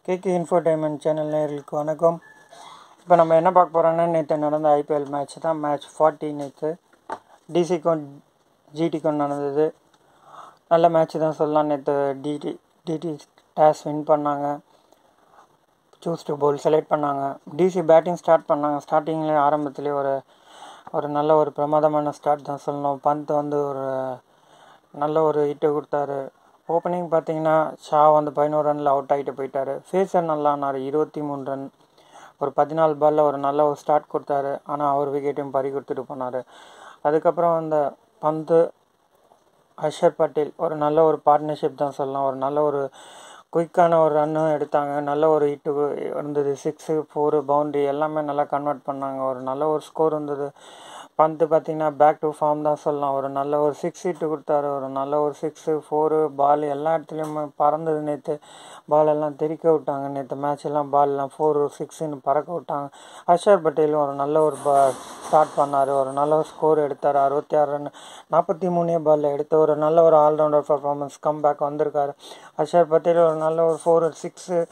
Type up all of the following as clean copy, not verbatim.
KK infotainment channel நேயர்களுக்கு வணக்கம். இப்போ நம்ம என்ன பார்க்க போகிறோம்னா, நேற்று நடந்த ஐபிஎல் மேட்ச் தான். மேட்ச் 40 நேற்று டிசிக்கும் ஜிடிக்கும் நடந்தது. நல்ல மேட்ச் தான் சொல்லலாம். நேற்று டிடி டாஸ் வின் பண்ணாங்க, சூஸ் டு பவுல் செலக்ட் பண்ணாங்க. டிசி பேட்டிங் ஸ்டார்ட் பண்ணாங்க. ஸ்டார்டிங்லேயே ஆரம்பத்துலேயே ஒரு நல்ல ஒரு பிரமாதமான ஸ்டார்ட் தான் சொல்லணும். பந்த் வந்து நல்ல ஒரு ஹிட்டு கொடுத்தாரு. ஓப்பனிங் பார்த்தீங்கன்னா ஷா வந்து 11 ரனில் அவுட் ஆகிட்டு போயிட்டார். ஃபேஸர் நல்லா ஆனார், 23 ரன். ஒரு 14 பாலில் ஒரு நல்ல ஒரு ஸ்டார்ட் கொடுத்தாரு. ஆனால் அவர் விக்கெட்டையும் பறி கொடுத்துட்டு போனார். அதுக்கப்புறம் அந்த பந்து அக்ஷர் பட்டேல் ஒரு நல்ல ஒரு பார்ட்னர்ஷிப் தான் சொல்லலாம். ஒரு நல்ல ஒரு குயிக்கான ஒரு ரன்னும் எடுத்தாங்க. நல்ல ஒரு ஹிட்டு இருந்தது. 6, 4 பவுண்ட்ரி எல்லாமே நல்லா கன்வெர்ட் பண்ணாங்க. ஒரு நல்ல ஒரு ஸ்கோர் இருந்தது. பந்து பார்த்திங்கன்னா பேக் டு ஃபார்ம் தான் சொல்லலாம். ஒரு நல்ல ஒரு 6 ஹிட்டு கொடுத்தாரு. ஒரு நல்ல ஒரு 6, 4 பால் எல்லா இடத்துலையுமே பறந்தது. நேற்று பால் எல்லாம் தெறிக்க விட்டாங்க. நேற்று மேட்ச் எல்லாம் பால் எல்லாம் 4, 6ன்னு பறக்க விட்டாங்க. அக்ஷர் பட்டேலும் ஒரு நல்ல ஒரு ஸ்டார்ட் பண்ணார். ஒரு நல்ல ஒரு ஸ்கோர் எடுத்தார். 66 ரன் 43 பாலில் எடுத்து ஒரு நல்ல ஒரு ஆல்ரவுண்டர் பர்ஃபார்மன்ஸ் கம்பேக் வந்திருக்காரு. அக்ஷர் பட்டேல் ஒரு நல்ல ஒரு 4, 6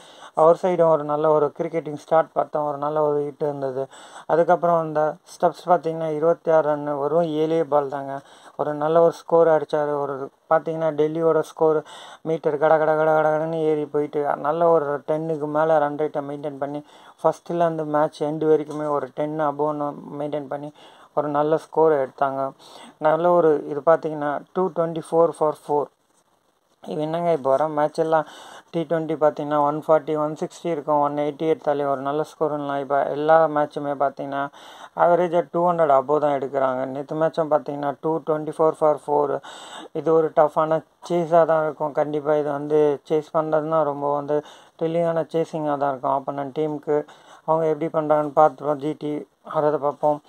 அவர் சைடும் ஒரு நல்ல ஒரு கிரிக்கெட்டிங் ஸ்டார்ட் பார்த்தோம். ஒரு நல்ல ஒரு ஹிட் இருந்தது. அதுக்கப்புறம் அந்த ஸ்டெப்ஸ் பார்த்திங்கன்னா 26 ரன் வரும் 7 பால் தாங்க. ஒரு நல்ல ஒரு ஸ்கோர் அடித்தார். ஒரு பார்த்திங்கன்னா டெல்லியோட ஸ்கோர் மீட்டர் கடன்னு ஏறி போயிட்டு நல்ல ஒரு 10க்கு மேலே ரன் ரேட்டை மெயின்டைன் பண்ணி ஃபஸ்ட்டில் அந்த மேட்ச் எண்டு வரைக்குமே ஒரு 10 அபோவ்னு மெயின்டைன் பண்ணி ஒரு நல்ல ஸ்கோர் எடுத்தாங்க. நல்ல ஒரு இது பார்த்திங்கன்னா 224 for 4. இது என்னங்க இப்போ வர மேட்ச் எல்லாம் T20 பார்த்திங்கன்னா 140, 160 இருக்கும். 180 எடுத்தாலே ஒரு நல்ல ஸ்கோர்லாம். இப்போ எல்லா மேட்சுமே பார்த்திங்கன்னா ஆவரேஜாக 200 அபோவ் தான் எடுக்கிறாங்க. நேற்று மேட்சும் பார்த்திங்கன்னா 224 for 4. இது ஒரு டஃப்பான சேஸாக தான் இருக்கும். கண்டிப்பாக இது வந்து சேஸ் பண்ணுறதுனா ரொம்ப வந்து த்ரில்லிங்கான சேஸிங்காக தான் இருக்கும். அப்போ டீமுக்கு அவங்க எப்படி பண்ணுறாங்கன்னு பார்த்துருவோம். ஜிடி வரதை பார்ப்போம்.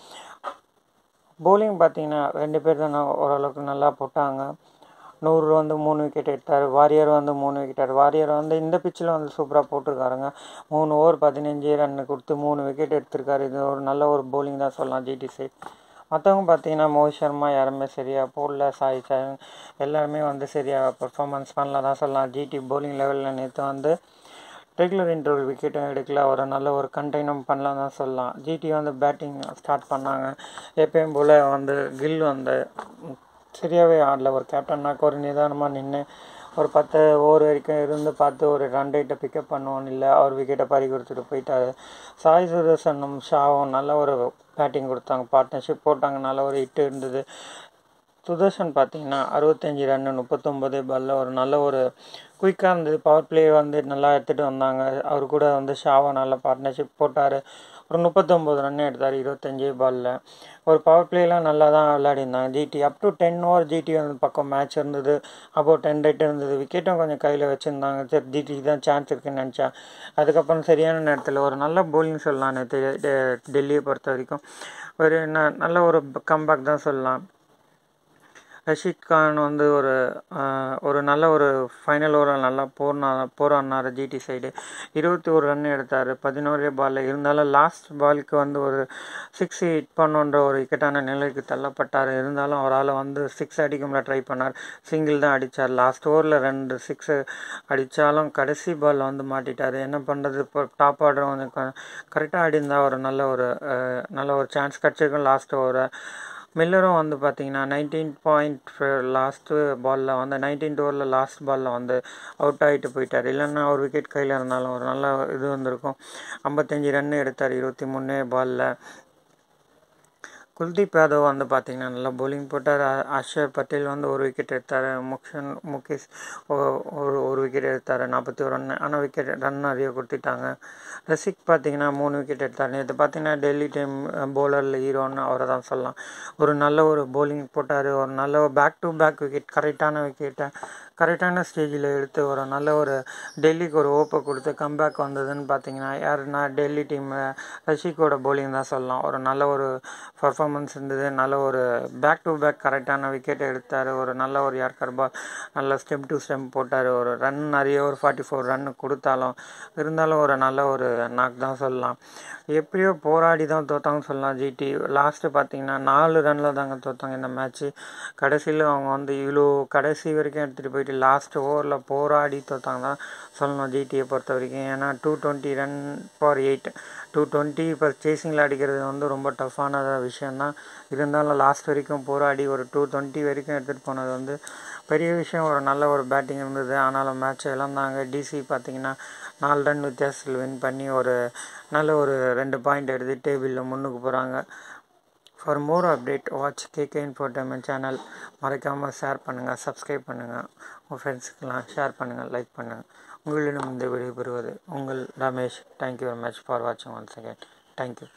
பவுலிங் பார்த்திங்கன்னா 2 பேர் தான் ஓரளவுக்கு நல்லா போட்டாங்க. 100 வந்து 3 விக்கெட் எடுத்தார். வாரியர் வந்து 3 விக்கெட். வாரியர் வந்து இந்த பிச்சில் வந்து சூப்பராக போட்டிருக்காருங்க. 3 ஓவர் 15 ரன் கொடுத்து 3 விக்கெட் எடுத்திருக்காரு. இது ஒரு நல்ல ஒரு பவுலிங் தான் சொல்லலாம் ஜிடி சைட். மற்றவங்க பார்த்தீங்கன்னா மோஹித் சர்மா யாருமே சரியாக போடல. சாய் சரண் எல்லாருமே வந்து சரியாக பர்ஃபார்மன்ஸ் பண்ணல தான் சொல்லலாம். ஜிடி பவுலிங் லெவலில் நேற்று வந்து ரெகுலர் இன்டர்வல் விக்கெட்டும் எடுக்கல. ஒரு நல்ல ஒரு கண்டெய்னும் பண்ணலாம் தான் சொல்லலாம். ஜிடி வந்து பேட்டிங் ஸ்டார்ட் பண்ணாங்க. எப்பயும் போல் வந்து கில் வந்து சரியாகவே ஆடல. ஒரு கேப்டன்னாக்க ஒரு நிதானமாக நின்று ஒரு 10 ஓவர் வரைக்கும் இருந்து பார்த்து ஒரு ரன் ரேட்டை பிக்கப் பண்ணுவோன்னு இல்லை. அவர் விக்கெட்டை பறி கொடுத்துட்டு போயிட்டார். சாய் சுதர்சனும் ஷாவும் நல்ல ஒரு பேட்டிங் கொடுத்தாங்க. பார்ட்னர்ஷிப் போட்டாங்க. நல்ல ஒரு ஹிட்டு இருந்தது. சுதர்சன் பார்த்திங்கன்னா 65 ரன் 39 பாலில் ஒரு நல்ல ஒரு குயிக்காக இருந்தது. பவர் பிளே வந்து நல்லா எடுத்துகிட்டு வந்தாங்க. அவர் கூட வந்து ஷாவை நல்ல பார்ட்னர்ஷிப் போட்டார். ஒரு 39 ரன் எடுத்தார் 25 பாலில். ஒரு பவர் பிளேலாம் நல்லா தான் விளையாடிருந்தாங்க GT. Up to 10 over GT வந்து பக்கம் மேட்ச் இருந்தது. அப்போது 10 ரேட் இருந்தது. விக்கெட்டும் கொஞ்சம் கையில் வச்சுருந்தாங்க. சரி ஜிடிக்கு தான் சான்ஸ் இருக்குதுன்னு நினச்சா. அதுக்கப்புறம் சரியான நேரத்தில் ஒரு நல்ல பவுலிங் சொல்லலாம். நேற்று டெல்லியை பொறுத்த வரைக்கும் ஒரு நல்ல ஒரு கம்பேக் தான் சொல்லலாம். ரஷீத் கான் வந்து ஒரு நல்ல ஒரு ஃபைனல் ஓவரில் நல்லா போராடினார் ஜிடி சைடு. 21 ரன் எடுத்தார் 11 பாலில். இருந்தாலும் லாஸ்ட் பாலுக்கு வந்து ஒரு 6 ஹிட் பண்ணுன்ற ஒரு விக்கெட்டான நிலைக்கு தள்ளப்பட்டார். இருந்தாலும் அவரால் வந்து 6 அடிக்க முடியல. ட்ரை பண்ணார். சிங்கிள் தான் அடித்தார். லாஸ்ட் ஓவரில் 2 6 அடித்தாலும் கடைசி பால் வந்து மாட்டிட்டார். என்ன பண்ணுறது? இப்போ டாப் ஆர்டர் வந்து கரெக்டாக ஆடிருந்தால் ஒரு நல்ல ஒரு சான்ஸ் கிடச்சிருக்கும் லாஸ்ட் ஓவரை. மில்லரும் வந்து பார்த்திங்கன்னா 19 லாஸ்ட்டு பாலில் வந்து 19th ஓவரில் லாஸ்ட் பாலில் வந்து அவுட் ஆகிட்டு போயிட்டார். இல்லைன்னா ஒரு விக்கெட் கையில் இருந்தாலும் ஒரு நல்ல இது வந்திருக்கும். 55 ரன் எடுத்தார் 23 பாலில். குல்தீப் யாதவ் வந்து பார்த்திங்கன்னா நல்லா பவுலிங் போட்டார். அக்ஷர் பட்டேல் வந்து ஒரு விக்கெட் எடுத்தார். முகேஷ் ஒரு விக்கெட் எடுத்தார் 41 ரன். ஆனால் விக்கெட் ரன் நிறைய கொடுத்துட்டாங்க. ரசிக் பார்த்திங்கன்னா 3 விக்கெட் எடுத்தார். நேற்று பார்த்திங்கன்னா டெல்லி டீம் பவுலரில் ஹீரோன்னு அவரை தான் சொல்லலாம். ஒரு நல்ல ஒரு பவுலிங் போட்டார். ஒரு நல்ல பேக் டு பேக் விக்கெட், கரெக்டான விக்கெட்டை கரெக்டான ஸ்டேஜில் எடுத்து ஒரு நல்ல ஒரு டெல்லிக்கு ஒரு ஓப்பை கொடுத்து கம்பேக் வந்ததுன்னு பார்த்திங்கன்னா யாருன்னா டெல்லி டீம் ரஷிக்கோட பவுலிங் தான் சொல்லலாம். ஒரு நல்ல ஒரு பர்ஃபார்மன்ஸ் பர்ஃபார்மன்ஸ் இருந்தது. நல்ல ஒரு பேக் டு பேக் கரெக்டான விக்கெட் எடுத்தார். ஒரு நல்ல ஒரு யார்கர் பால், நல்ல ஸ்டெம் டு ஸ்டெம் போட்டார். ஒரு ரன் நிறைய ஒரு 44 ரன் கொடுத்தாலும் இருந்தாலும் ஒரு நல்ல ஒரு நாக் தான் சொல்லலாம். எப்படியோ போராடி தான் தோத்தாங்கன்னு சொல்லலாம். ஜிடி லாஸ்ட்டு பார்த்தீங்கன்னா 4 ரனில் தாங்க தோத்தாங்க இந்த மேட்ச்சு. கடைசியில் அவங்க வந்து இவ்வளோ கடைசி வரைக்கும் எடுத்துகிட்டு போயிட்டு லாஸ்ட் ஓவரில் போராடி தோத்தாங்க தான் சொல்லணும் ஜிடியை பொறுத்த வரைக்கும். ஏன்னா 220 ரன் ஃபார் 8, 220 இப்போ சேசிங்கில் அடிக்கிறது வந்து ரொம்ப டஃப்பான விஷயந்தான். இருந்தாலும் லாஸ்ட் வரைக்கும் போராடி ஒரு 220 வரைக்கும் எடுத்துகிட்டு போனது வந்து பெரிய விஷயம். ஒரு நல்ல ஒரு பேட்டிங் இருந்தது. ஆனாலும் மேட்ச்சை இழந்தாங்க. டிசி பார்த்திங்கன்னா 4 ரன் வித்தியாசத்தில் வின் பண்ணி ஒரு நல்ல ஒரு 2 பாயிண்ட் எடுத்து டேபிளில் முன்னுக்கு போகிறாங்க. For more update watch KK infotainment channel. மறக்காமல் ஷேர் பண்ணுங்கள், சப்ஸ்கிரைப் பண்ணுங்கள், உங்கள் ஃப்ரெண்ட்ஸுக்கெல்லாம் ஷேர் பண்ணுங்கள், லைக் பண்ணுங்கள். உங்களிடம் இந்த விடைபெறுவது உங்கள் Ramesh. Thank you very much for வாட்சிங் ஒன்ஸ் அகேன். தேங்க்யூ.